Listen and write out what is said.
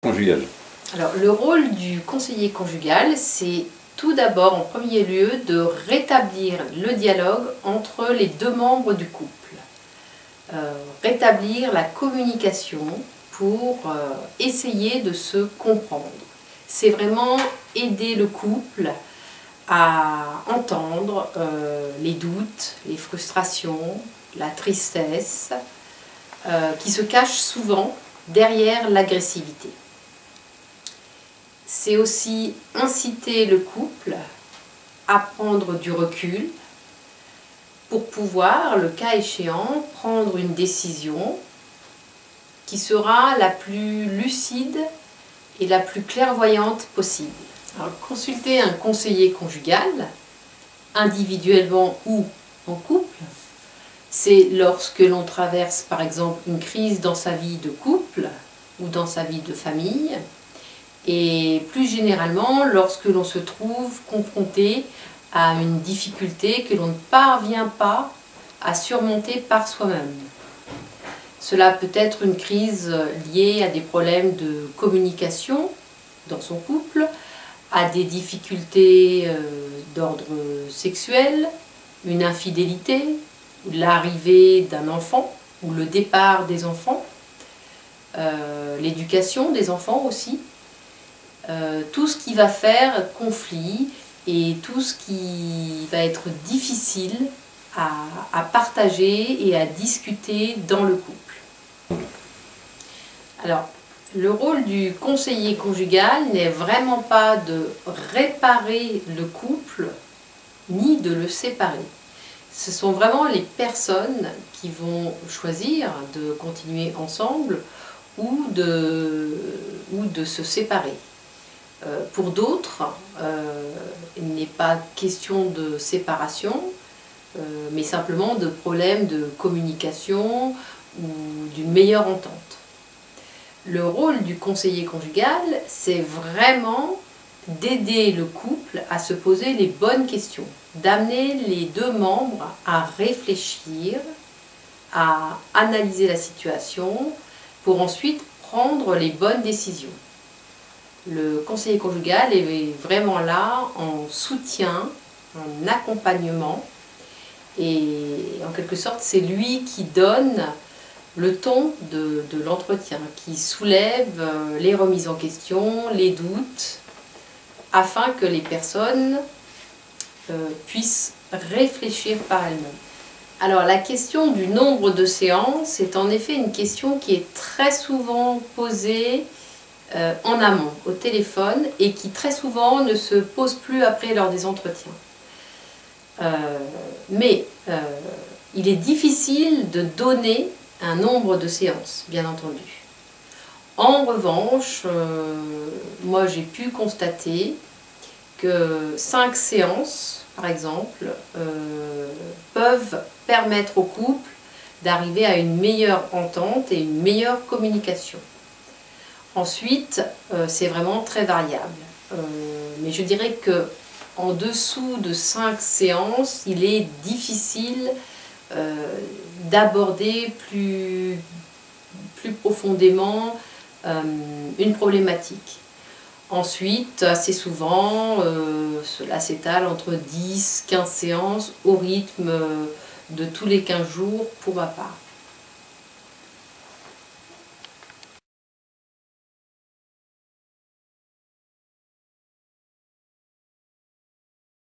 conjugal. Alors, le rôle du conseiller conjugal, c'est tout d'abord, en premier lieu, de rétablir le dialogue entre les deux membres du couple. Rétablir la communication pour essayer de se comprendre. C'est vraiment aider le couple à entendre les doutes, les frustrations, la tristesse, qui se cachent souvent derrière l'agressivité. C'est aussi inciter le couple à prendre du recul pour pouvoir, le cas échéant, prendre une décision qui sera la plus lucide et la plus clairvoyante possible. Alors, consulter un conseiller conjugal, individuellement ou en couple, c'est lorsque l'on traverse par exemple une crise dans sa vie de couple ou dans sa vie de famille, et plus généralement lorsque l'on se trouve confronté à une difficulté que l'on ne parvient pas à surmonter par soi-même. Cela peut être une crise liée à des problèmes de communication dans son couple, à des difficultés d'ordre sexuel, une infidélité, l'arrivée d'un enfant ou le départ des enfants, l'éducation des enfants aussi, tout ce qui va faire conflit et tout ce qui va être difficile à partager et à discuter dans le couple. Alors, le rôle du conseiller conjugal n'est vraiment pas de réparer le couple ni de le séparer. Ce sont vraiment les personnes qui vont choisir de continuer ensemble ou de se séparer. Pour d'autres, il n'est pas question de séparation, mais simplement de problèmes de communication ou d'une meilleure entente. Le rôle du conseiller conjugal, c'est vraiment d'aider le couple à se poser les bonnes questions, d'amener les deux membres à réfléchir, à analyser la situation, pour ensuite prendre les bonnes décisions. Le conseiller conjugal est vraiment là en soutien, en accompagnement, et en quelque sorte c'est lui qui donne le ton de l'entretien, qui soulève les remises en question, les doutes, afin que les personnes puissent réfléchir par elles-mêmes. Alors la question du nombre de séances est en effet une question qui est très souvent posée en amont, au téléphone, et qui très souvent ne se pose plus après lors des entretiens. Mais il est difficile de donner un nombre de séances, bien entendu. En revanche, moi j'ai pu constater que 5 séances, par exemple, peuvent permettre au couple d'arriver à une meilleure entente et une meilleure communication. Ensuite, c'est vraiment très variable. Mais je dirais que en dessous de 5 séances, il est difficile d'aborder plus profondément une problématique. Ensuite, assez souvent, cela s'étale entre 10-15 séances au rythme de tous les 15 jours pour ma part.